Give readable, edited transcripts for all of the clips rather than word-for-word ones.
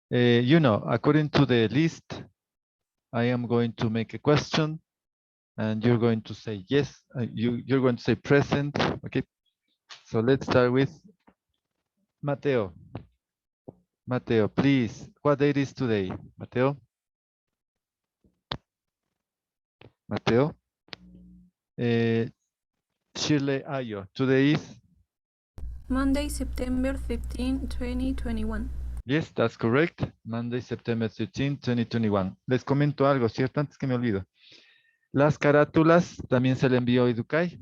You know, according to the list, I am going to make a question and you're going to say yes. You're going to say present. Okay. So let's start with Mateo. Mateo, please. What date is today? Mateo? Mateo? Shirley Ayo. Today is? Monday, September 15, 2021. Yes, that's correct. Monday, September 13, 2021. Les comento algo, ¿cierto? Antes que me olvido. Las carátulas también se le envió a Educay.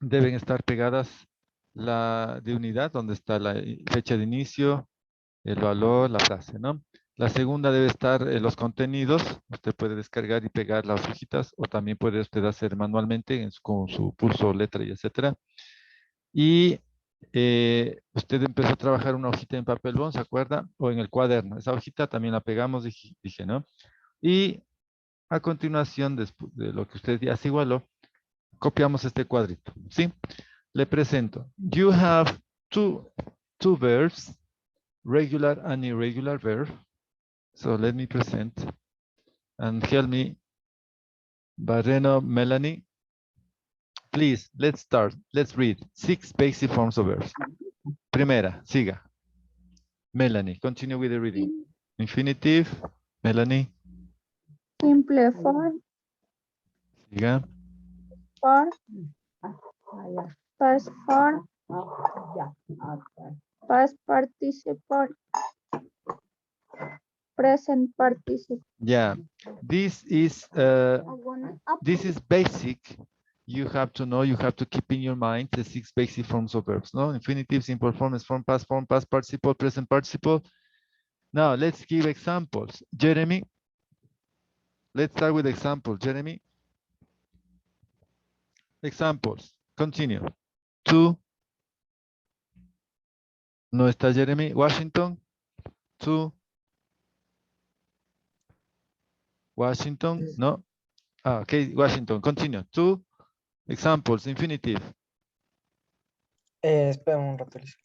Deben estar pegadas la de unidad, donde está la fecha de inicio, el valor, la frase, ¿no? La segunda debe estar los contenidos. Usted puede descargar y pegar las hojitas o también puede usted hacer manualmente con su pulso, letra y etcétera. Y usted empezó a trabajar una hojita en papel bond, ¿se acuerda? O en el cuaderno. Esa hojita también la pegamos, dije, ¿no? Y a continuación, después de lo que usted ya se igualó, copiamos este cuadrito, ¿sí? Le presento. You have two verbs, regular and irregular verb. So let me present and help me, Barreno, Melanie. Please, let's start. Let's read 6 basic forms of verbs. Primera, siga. Melanie, continue with the reading. Infinitive, Melanie. Simple form, Siga. form, past form, past participle, present participle. Yeah, this is basic. You have to know, you have to keep in your mind the 6 basic forms of verbs, no? Infinitive, simple form, past participle, present participle. Now, let's give examples. Jeremy, let's start with examples. Jeremy. Examples. Continue. To. No está Jeremy. Washington. To. Washington. No. Ah, okay, Washington. Continue. To. Examples. Infinitive. Espera un rato, Liz.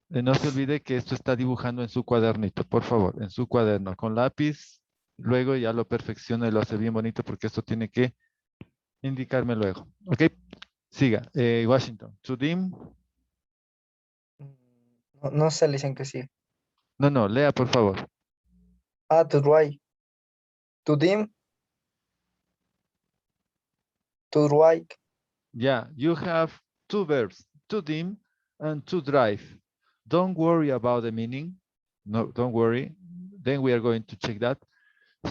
No se olvide que esto está dibujando en su cuadernito, por favor, en su cuaderno, con lápiz. Luego ya lo perfecciona y lo hace bien bonito porque esto tiene que indicarme luego. Ok, siga. Washington. To dim. No sé, le dicen que sí. No, lea por favor. Ah, to dry. To dim. To dry. Yeah, you have 2 verbs, to dim and to drive. Don't worry about the meaning. No, don't worry. Then we are going to check that.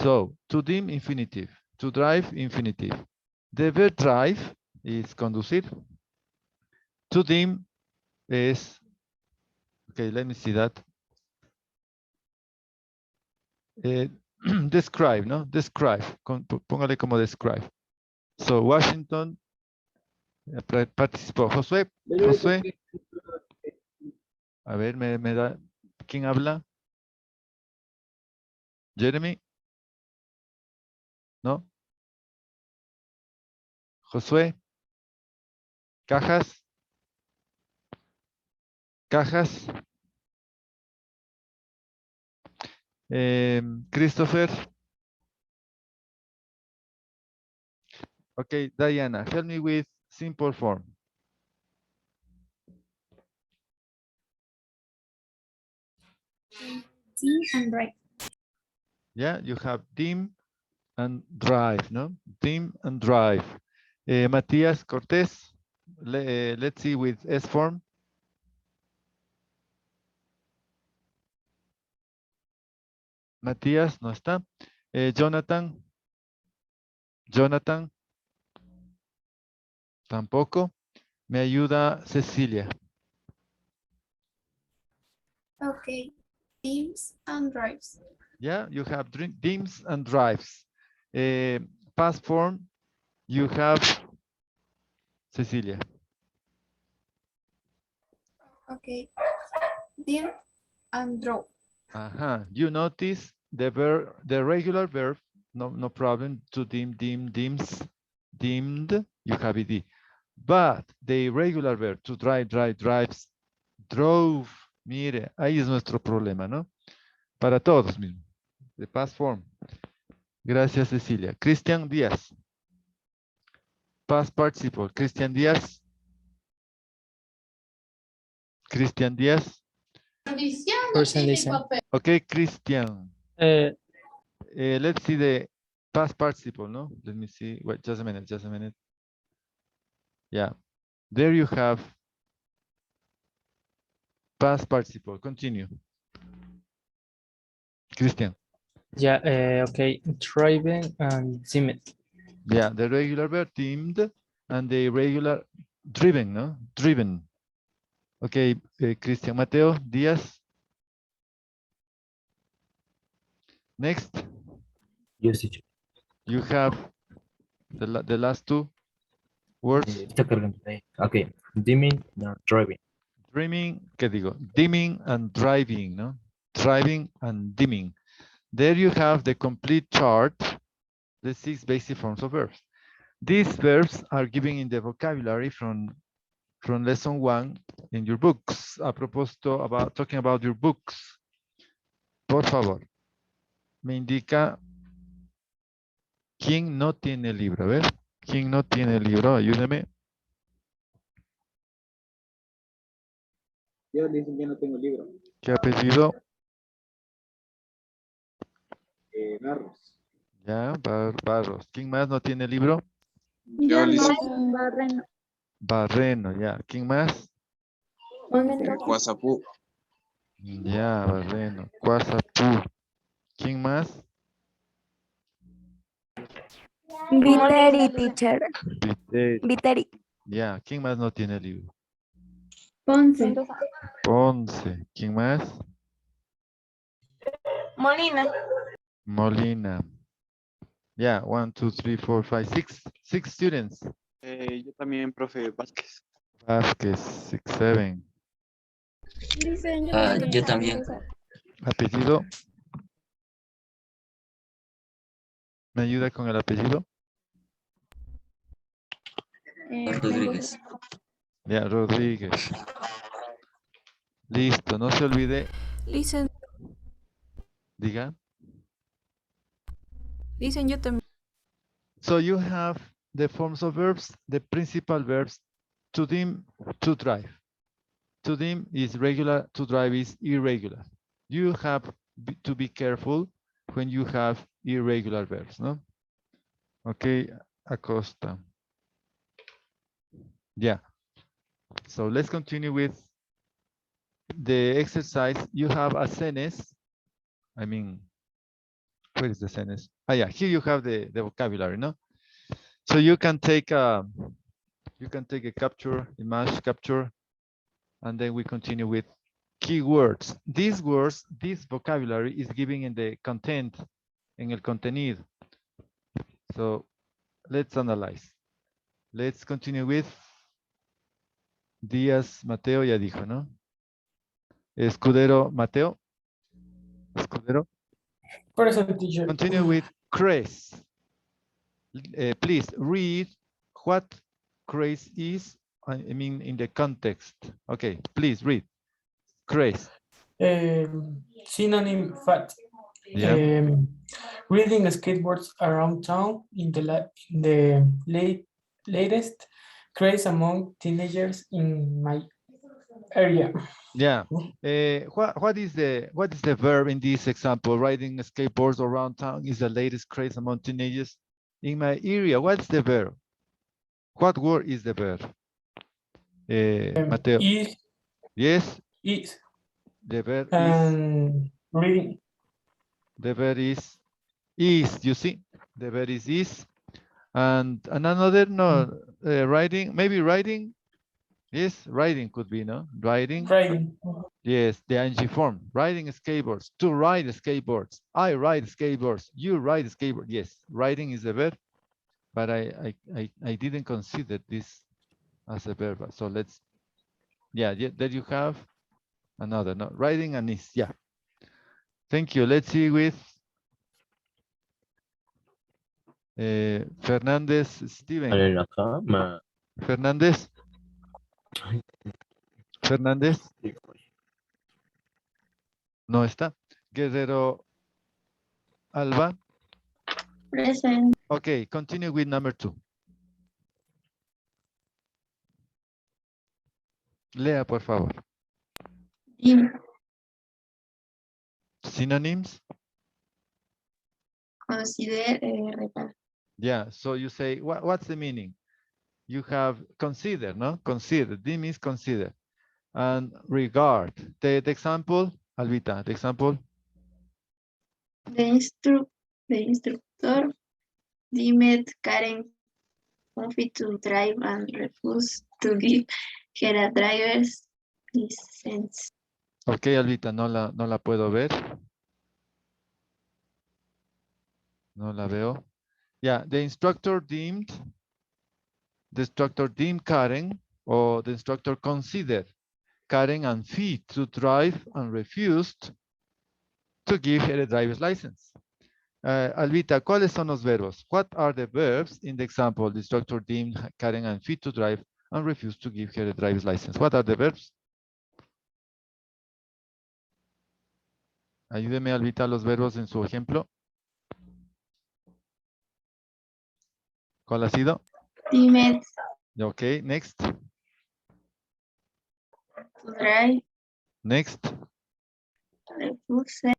So, to dim, infinitive. To drive, infinitive. The verb drive is conducir. To dim is, okay, let me see that. Describe, ¿no? Describe. Póngale como describe. So, Washington participó. Josué. A ver, me da. ¿Quién habla? Jeremy. ¿No? Josué. Cajas. Cajas. Christopher. Okay, Diana, help me with simple form. Dim and drive. Yeah, you have dim and drive, no? Dim and drive. Matías Cortés, let's see with S form. Matías no está. Jonathan. Jonathan. Tampoco. Me ayuda Cecilia. Okay. Dims and drives. Yeah, you have dims and drives. Past form, you have Cecilia. Okay. Dim and draw. You notice the verb, the regular verb, no problem. To dim, dims, dimmed, you have it. But the irregular verb, to drive, drives, drove. Mire, ahí es nuestro problema, ¿no? Para todos mismo. The past form. Gracias, Cecilia. Cristian Díaz. Past participle. Cristian Díaz. Cristian Díaz. Person listen. Okay, Cristian. Let's see the past participle, no? Let me see. Wait, just a minute, just a minute. Yeah. There you have past participle. Continue. Christian. Yeah, okay. Driving and Simit. Yeah, the regular verb teamed and the irregular driven, no? Driven. Okay, Christian Mateo Díaz. Next, Usage. you have the last two words. Está cargando ahí. Okay. Dimming, no, driving. Dreaming, ¿qué digo? Dimming and driving, no? Driving and dimming. There you have the complete chart, the 6 basic forms of verbs. These verbs are given in the vocabulary from lesson 1 in your books. A propósito, talking about your books. Por favor, me indica quién no tiene el libro. A ver, ¿quién no tiene el libro? Ayúdeme. Yo dicen que no tengo libro. ¿Qué apellido? Barros. Ya, Barros. ¿Quién más no tiene libro? Yo no, Barreno. Barreno, ya. ¿Quién más? Guasapú. Ya, Barreno. Cuazapú. ¿Quién más? Viteri, teacher. Viteri. Viteri. Ya, ¿quién más no tiene libro? Ponce. Ponce. ¿Quién más? Molina. Molina. Ya, 1, 2, 3, 4, 5, 6. 6 students. Yo también, profe Vázquez. Vázquez, 6, 7. Yo también. Apellido. ¿Me ayuda con el apellido? Rodríguez. Ya, Rodríguez. Listo, no se olvide. Listen, Diga. listen, yo también. So you have the forms of verbs, the principal verbs, to dim, to drive. To dim is regular, to drive is irregular. You have to be careful when you have irregular verbs, no? Okay, Acosta. Yeah. So let's continue with the exercise. You have a sentence. I mean, where is the sentence? Ah, yeah, here you have the vocabulary, no? So you can take a capture, image capture, and then we continue with keywords. These words, this vocabulary is given in the content, en el contenido. So let's analyze. Let's continue with Díaz Mateo, ya dijo, ¿no? Escudero Mateo. Escudero. Present, teacher. Continue with Cres. Please read what Cres is, I mean, in the context. Okay, please read. Cres. Synonym fat. Yeah. Reading skateboards around town in the latest craze among teenagers in my area. Yeah. What is the verb in this example? Riding skateboards around town is the latest craze among teenagers in my area. What's the verb? What word is the verb? Mateo. Is. Yes. Is. The verb and is. Reading. The verb is. You see, the verb is. And another, no, riding, maybe riding. Yes, riding could be, no? Riding. Riding. Yes, the ing form. Riding skateboards. To ride skateboards. I ride skateboards. You ride skateboards. Yes, riding is a verb, but I didn't consider this as a verb. So let's, yeah, there you have another, no? Riding and is, yeah. Thank you. Let's see with Fernandez Steven. Fernandez. Fernández. No está. Guerrero Alba. Present. Okay, continue with number 2. Lea, por favor. Dim. Synonyms? Consider. Reparar. Yeah, so you say, what's the meaning? You have consider, no? Consider, this means consider. And regard. The example, Albita, the example. The instructor deemed Karen unfit to drive and refused to give her a driver's license. Ok, Albita, no la puedo ver. No la veo. Yeah, the instructor deemed Karen, or the instructor considered Karen unfit to drive and refused to give her a driver's license. Albita, ¿cuáles son los verbos? What are the verbs in the example? The instructor deemed Karen unfit to drive and refused to give her a driver's license. What are the verbs? Ayúdeme, Albita, los verbos en su ejemplo. ¿Cuál ha sido? Deemed Ok, next. to drive, Next. refused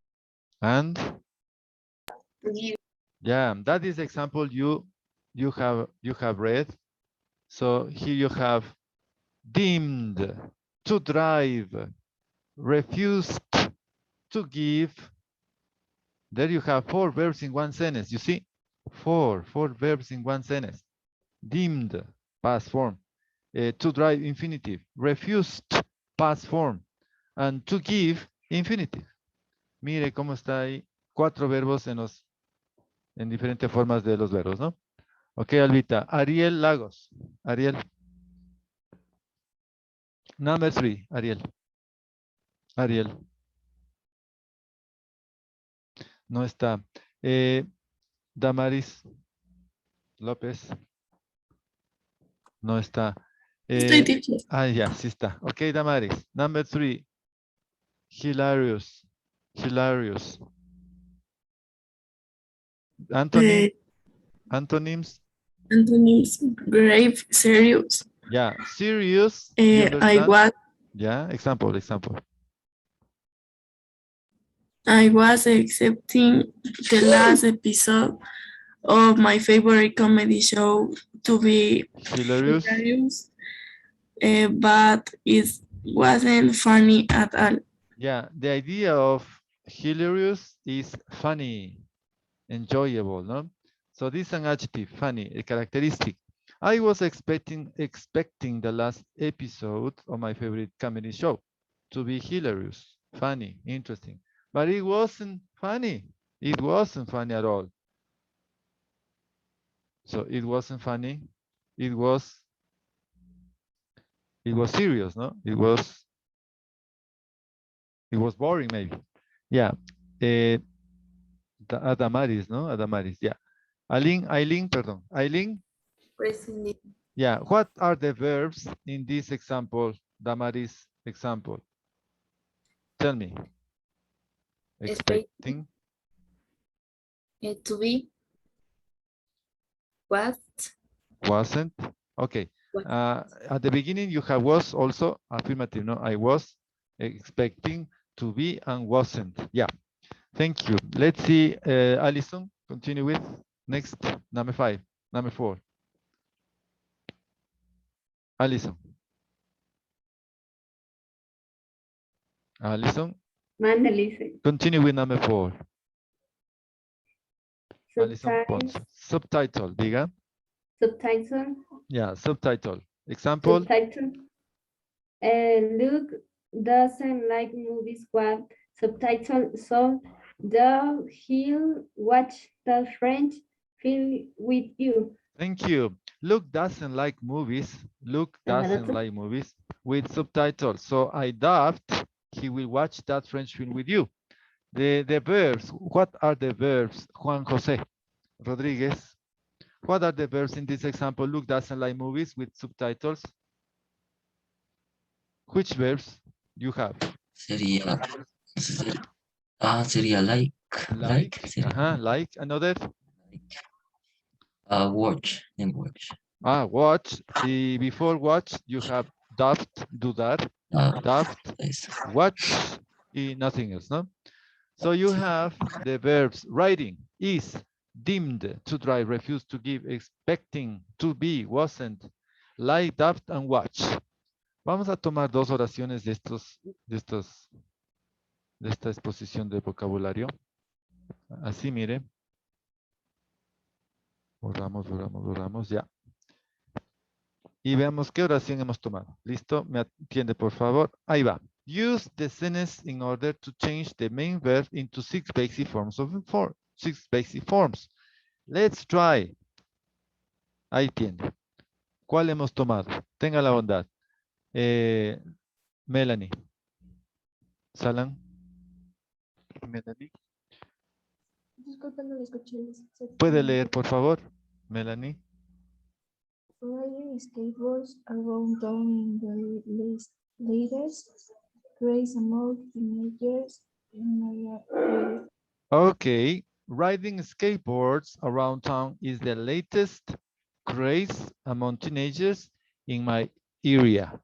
And to give. yeah, that is the example you have read. So here you have deemed to drive, refused to give. There you have 4 verbs in one sentence. You see, four verbs in one sentence. Deemed, past form. To drive, infinitive. Refused, past form. And to give, infinitive. Mire cómo está ahí. 4 verbos en diferentes formas de los verbos, ¿no? Ok, Albita. Ariel Lagos. Ariel. Number 3, Ariel. Ariel. No está. Damaris López. No está. Ya, sí está. Ok, Damaris. Number 3. Hilarious. Hilarious. Antonym. Antonyms. Antonyms, grave, serious. Yeah, serious. You I understand? Yeah, example. I was accepting the last episode of my favorite comedy show to be hilarious, but it wasn't funny at all. Yeah, the idea of hilarious is funny, enjoyable, no? So this is an adjective, funny, a characteristic. I was expecting the last episode of my favorite comedy show to be hilarious, funny, interesting. But it wasn't funny. It wasn't funny at all. So it wasn't funny. It was serious, no? It was boring, maybe. Yeah. Adamaris, no? Adamaris, yeah. Aileen. Present. Yeah. What are the verbs in this example, Damaris example? Tell me. Expecting. To be. Was. Wasn't. Okay. At the beginning, you have was also affirmative, no? I was expecting to be and wasn't. Yeah. Thank you. Let's see, Alison, continue with next, number 4. Alison. Mandelice. Continue with number 4. Alison Ponce. Subtitle. Subtitle, diga. Subtitle. Yeah, subtitle. Example. Subtitle. Luke doesn't like movies with subtitles, so he'll watch the French film with you. Thank you. Luke doesn't like movies. Luke doesn't like movies with subtitles. So I doubt he will watch that French film with you. The verbs, what are the verbs? Juan Jose Rodriguez. What are the verbs in this example? Luke doesn't like movies with subtitles. Which verbs you have? Sería Sería like. Like, Sería like, another. watch. And watch. Watch. Before watch, you have daft, do that. Daft, watch, nothing else, no? So you have the verbs writing, is, dimmed, to drive, refuse to give, expecting, to be, wasn't, like, daft, and watch. Vamos a tomar dos oraciones de esta exposición de vocabulario. Así, mire. Borramos, ya. Y veamos qué oración hemos tomado. ¿Listo? ¿Me atiende, por favor? Ahí va. Use the sentence in order to change the main verb into six basic forms Let's try. Ahí tiene. ¿Cuál hemos tomado? Tenga la bondad. Melanie. Salan. Melanie. Disculpe, no lo escuché. ¿Puede leer, por favor? Melanie. Riding skateboards around town in the latest craze among teenagers in my area. Okay. Riding skateboards around town is the latest craze among teenagers in my area.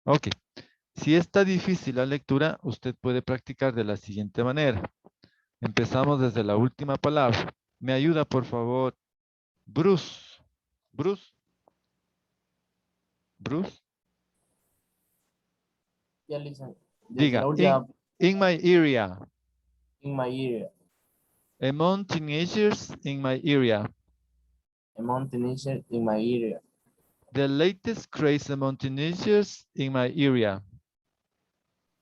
Ok. Si está difícil la lectura, usted puede practicar de la siguiente manera. Empezamos desde la última palabra. ¿Me ayuda, por favor? Bruce. Bruce. Bruce. Ya, listen. Diga, in my area. In my area. Among teenagers in my area. Among teenagers in my area. The latest craze among teenagers in my area.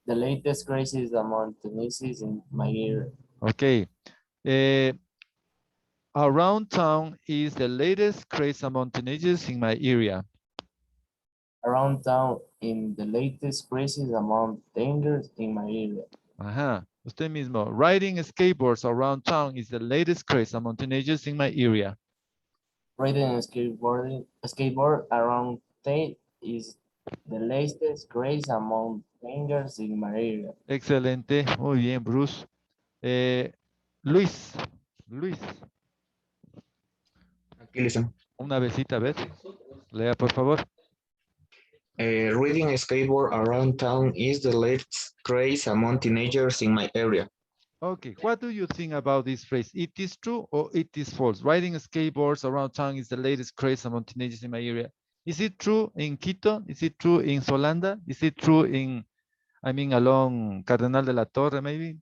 The latest craze among teenagers in my area. Okay. Around town is the latest craze among teenagers in my area. Around town in the latest craze among teenagers in my area. Ajá. Usted mismo. Riding skateboards around town is the latest craze among teenagers in my area. Riding and skateboard around town is the latest craze among teenagers in my area. Excelente. Muy bien, Bruce. Luis. Luis. Aquí, listen. Una besita, a ver. Lea, por favor. Riding a skateboard around town is the latest craze among teenagers in my area. Okay, what do you think about this phrase? It is true or it is false? Riding skateboards around town is the latest craze among teenagers in my area. Is it true in Quito? Is it true in Solanda? Is it true in, along Cardenal de la Torre, maybe?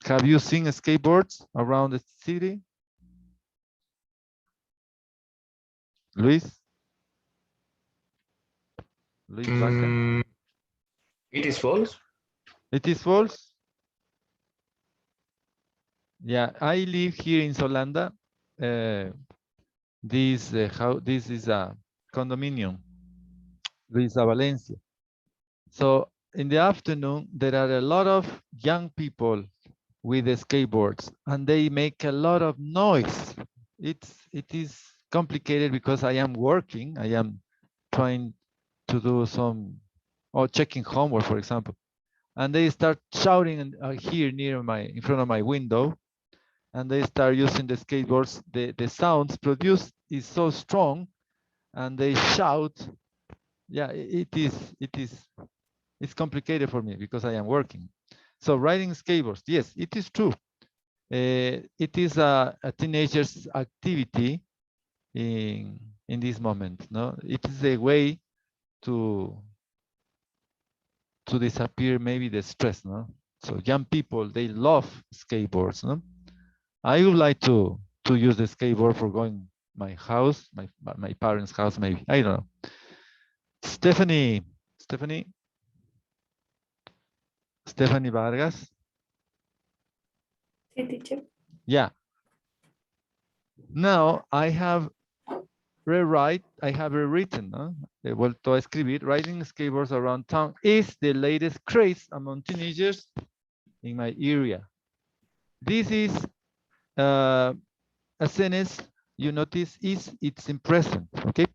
Have you seen skateboards around the city? Luis? Luis Vaca? It is false. It is false? Yeah, I live here in Solanda. This is a condominium. Luisa Valencia. So in the afternoon, there are a lot of young people with the skateboards and they make a lot of noise. It is complicated because I am working. I am trying to do some, or checking homework, for example. And they start shouting here in front of my window, and they start using the skateboards. The sounds produced is so strong, and they shout. Yeah, it's complicated for me because I am working. So riding skateboards, yes, it is true. It is a teenager's activity in this moment. No, it is a way to disappear maybe the stress. No, so young people, they love skateboards. No, I would like to use the skateboard for going my house, my parents' house, maybe. I don't know. Stephanie Vargas. Sí, teacher. Yeah. Now I have rewritten, ¿no? He vuelto a escribir. Riding skateboards around town is the latest craze among teenagers in my area. This is a sentence you notice it's in present, okay?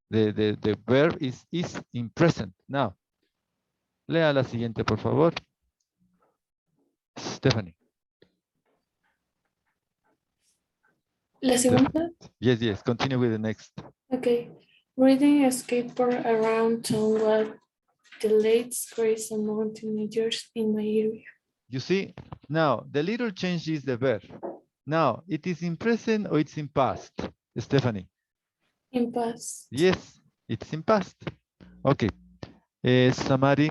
The verb is in present. Now, Lea la siguiente, por favor. Stephanie. La segunda. Yes, yes. Continue with the next. Okay. Riding a skateboard around town was the latest craze among teenagers in my area. You see, now the little change is the verb. Now, it is in present or it's in past? Stephanie. In past. Yes, it's in past. Okay. Samari.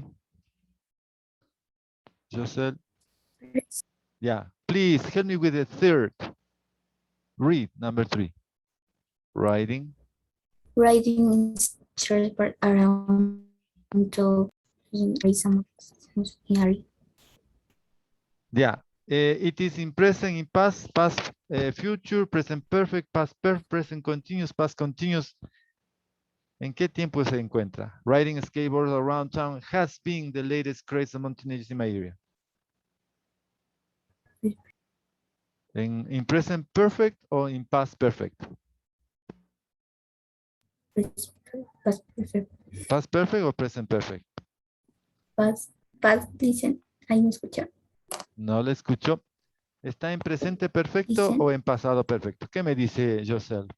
Joseph. Yeah. Please help me with the third. Read number 3. Riding. Riding skateboard around to in some area. Yeah. It is in present, in past, past, future, present perfect, past perfect, present continuous, past continuous. ¿En qué tiempo se encuentra? Riding skateboards around town has been the latest craze among teenagers in my area. In present perfect or in past perfect? Past perfect. Past perfect or present perfect? Past dicen. Ahí me escucharon. No le escucho. ¿Está en presente perfecto Dicen. o en pasado perfecto? ¿Qué me dice Josel?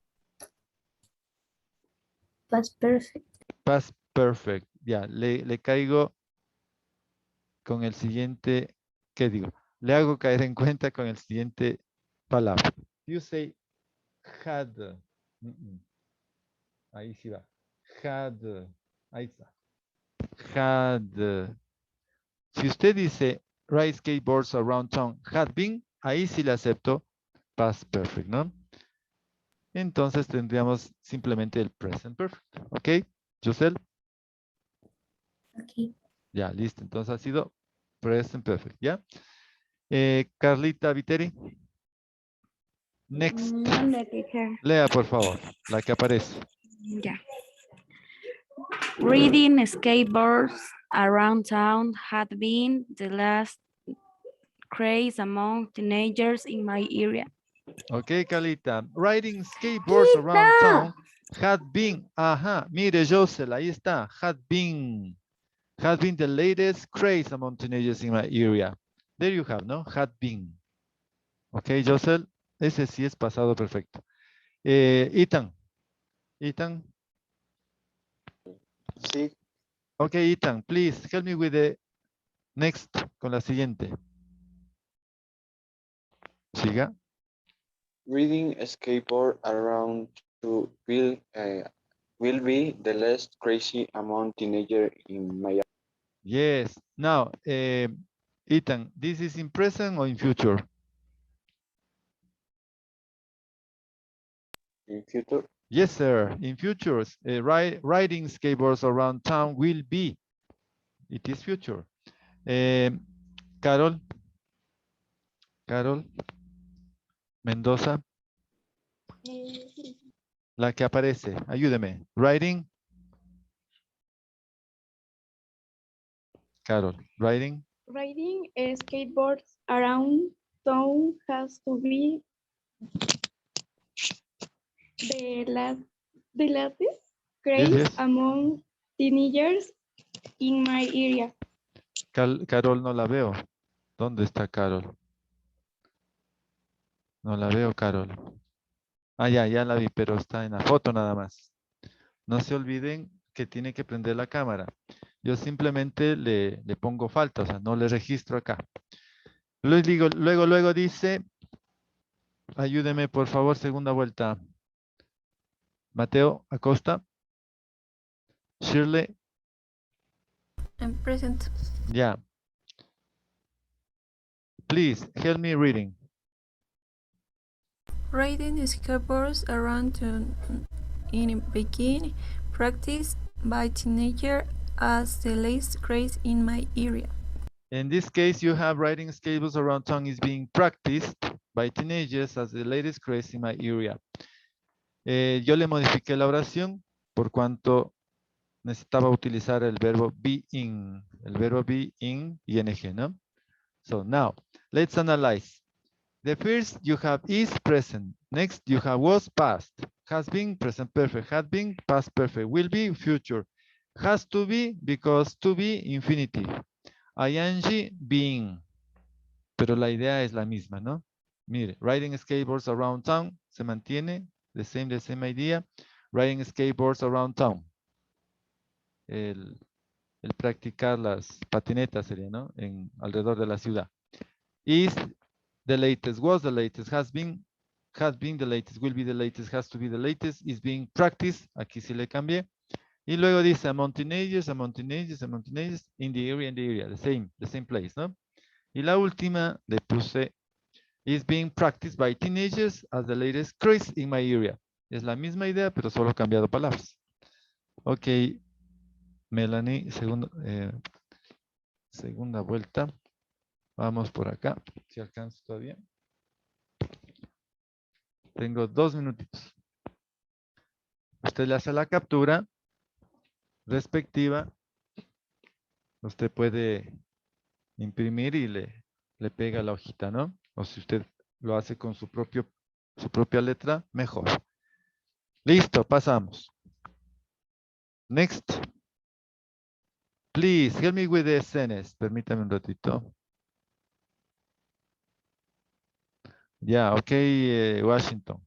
Past perfect. Past perfect. Ya, le caigo con el siguiente, ¿qué digo? Le hago caer en cuenta con el siguiente palabra. You say had. Ahí sí va. Had. Ahí está. Had. Si usted dice ride skateboards around town had been, ahí sí le acepto past perfect, ¿no? Entonces tendríamos simplemente el present perfect. ¿Ok? Josel. Okay. Ya, listo. Entonces ha sido present perfect, ¿ya? Carlita Viteri. Next. Mande, teacher. Lea, por favor, la que aparece. Ya. Riding skateboards around town had been the last craze among teenagers in my area. Ok, Carlita. Riding skateboards around town had been. Ajá, mire, Josel, ahí está. Had been the latest craze among teenagers in my area. There you have, ¿no? Had been. Ok, Josel, ese sí es pasado perfecto. Ethan. Ethan. Sí. Ok, Ethan, please help me with the next, con la siguiente. Siga. Reading a skateboard around to will be the less crazy among teenagers in my Yes. Now, Ethan, this is in present or in future? in future. Yes, sir. In futures, riding skateboards around town will be. It is future. Carol. Carol. Mendoza. La que aparece. Ayúdeme. Riding. Carol. Riding. Riding a skateboard around town has to be the latest craze Yes. among teenagers in my area. Carol no la veo. ¿Dónde está Carol? No la veo, Carol. Ah, ya la vi, pero está en la foto nada más. No se olviden que tiene que prender la cámara. Yo simplemente le pongo falta, o sea, no le registro acá. Luego dice, ayúdeme por favor, segunda vuelta. Mateo Acosta. Shirley. I'm present. Ya. Please, help me reading. Riding skateboards around town in begin practice by teenagers as the latest craze in my area. In this case, you have riding skateboards around town is being practiced by teenagers as the latest craze in my area. Yo le modifiqué la oración por cuanto necesitaba utilizar el verbo be in. El verbo be in, ing, ¿no? So now, let's analyze. The first you have is present. Next you have was past. Has been present perfect. Had been past perfect. Will be future. Has to be because to be infinitive. ing being. Pero la idea es la misma, ¿no? Mire, riding skateboards around town se mantiene. The same idea. Riding skateboards around town. El practicar las patinetas sería, ¿no? Alrededor de la ciudad. Is the latest, was the latest, has been the latest, will be the latest, has to be the latest, is being practiced. Aquí sí le cambié. Y luego dice among teenagers, in the area, the same place, ¿no? Y la última le puse is being practiced by teenagers as the latest craze in my area. Es la misma idea, pero solo he cambiado palabras. Ok, Melanie, segunda vuelta. Vamos por acá, si alcanzo todavía. Tengo 2 minutitos. Usted le hace la captura respectiva. Usted puede imprimir y le pega la hojita, ¿no? O si usted lo hace con su propia letra, mejor. Listo, pasamos. Next. Please, help me with the escenas. Permítame un ratito. Ya, ok, Washington.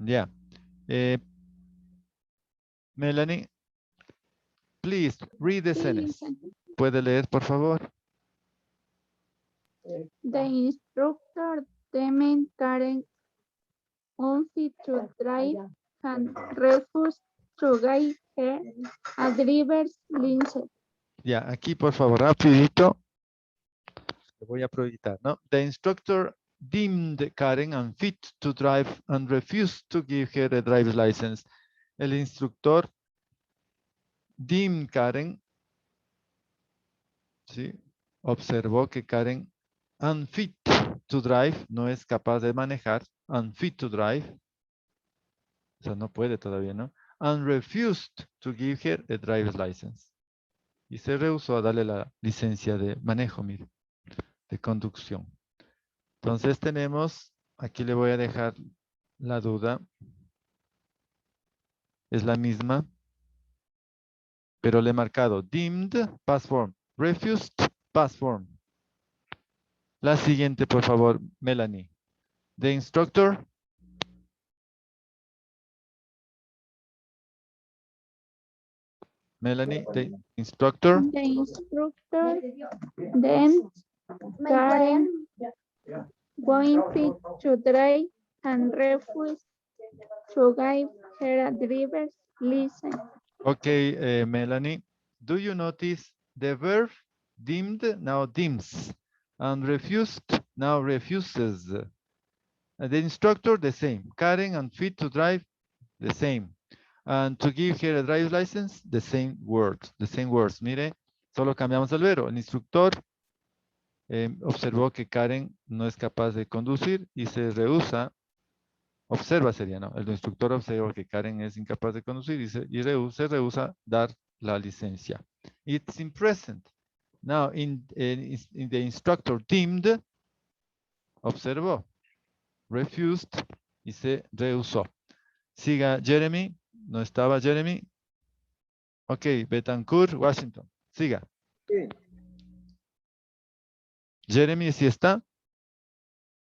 Ya. Melanie, please, read the sentence. ¿Puede leer, por favor? The instructor deemed Karen unfit to drive and refused to give her a driver's license. Ya, aquí, por favor, rapidito. Lo voy a proyectar, ¿no? The instructor deemed Karen unfit to drive and refused to give her a driver's license. El instructor deemed Karen, ¿sí? Observó que Karen unfit to drive, no es capaz de manejar, unfit to drive, o sea, no puede todavía, ¿no? And refused to give her a driver's license. Y se rehusó a darle la licencia de manejo, mire, de conducción. Entonces tenemos, aquí le voy a dejar la duda. Es la misma, pero le he marcado deemed, past form, refused, past form. La siguiente, por favor, Melanie. The instructor. Melanie, the instructor. The instructor deemed Karen unfit to drive and refused to give her a driver's license. Okay, Melanie, do you notice the verb deemed now deems and refused now refuses? The instructor, the same. Karen unfit to drive, the same. And to give her a driver's license, the same words. Mire, solo cambiamos el verbo. El instructor observó que Karen no es capaz de conducir y se rehúsa. Observa sería, ¿no? El instructor observa que Karen es incapaz de conducir y se rehúsa dar la licencia. It's in present. Now, in the instructor deemed, observó, refused y se rehusó. Siga Jeremy. No estaba Jeremy. Ok, Betancourt, Washington. Siga. Sí. Jeremy, ¿sí está?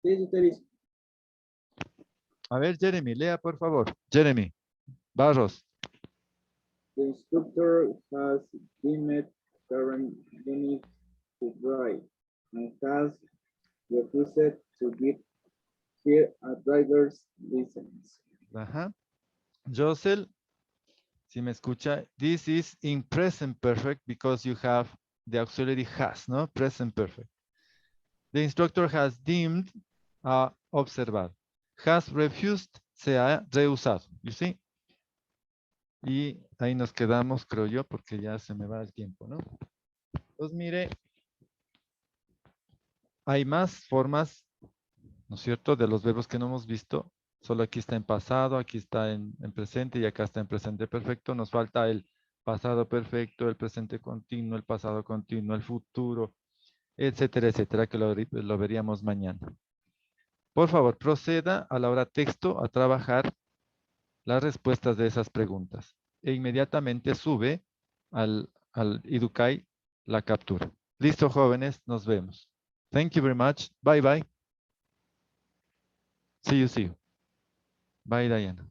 Sí, está listo. A ver, Jeremy, lea por favor. Jeremy, Barros. The instructor has deemed Karen unfit to drive and has refused to give her a driver's license. Ajá. Josel, si me escucha, this is in present perfect because you have the auxiliary has, ¿no? Present perfect. The instructor has deemed, ha observado. Has refused, se ha rehusado. You see? Y ahí nos quedamos, creo yo, porque ya se me va el tiempo, ¿no? Pues mire, hay más formas, ¿no es cierto?, de los verbos que no hemos visto. Solo aquí está en pasado, aquí está en presente y acá está en presente perfecto. Nos falta el pasado perfecto, el presente continuo, el pasado continuo, el futuro, etcétera, etcétera, que lo veríamos mañana. Por favor, proceda a la hora texto a trabajar las respuestas de esas preguntas e inmediatamente sube al Educay la captura. Listo, jóvenes, nos vemos. Thank you very much. Bye, bye. See you. Bye, Diana.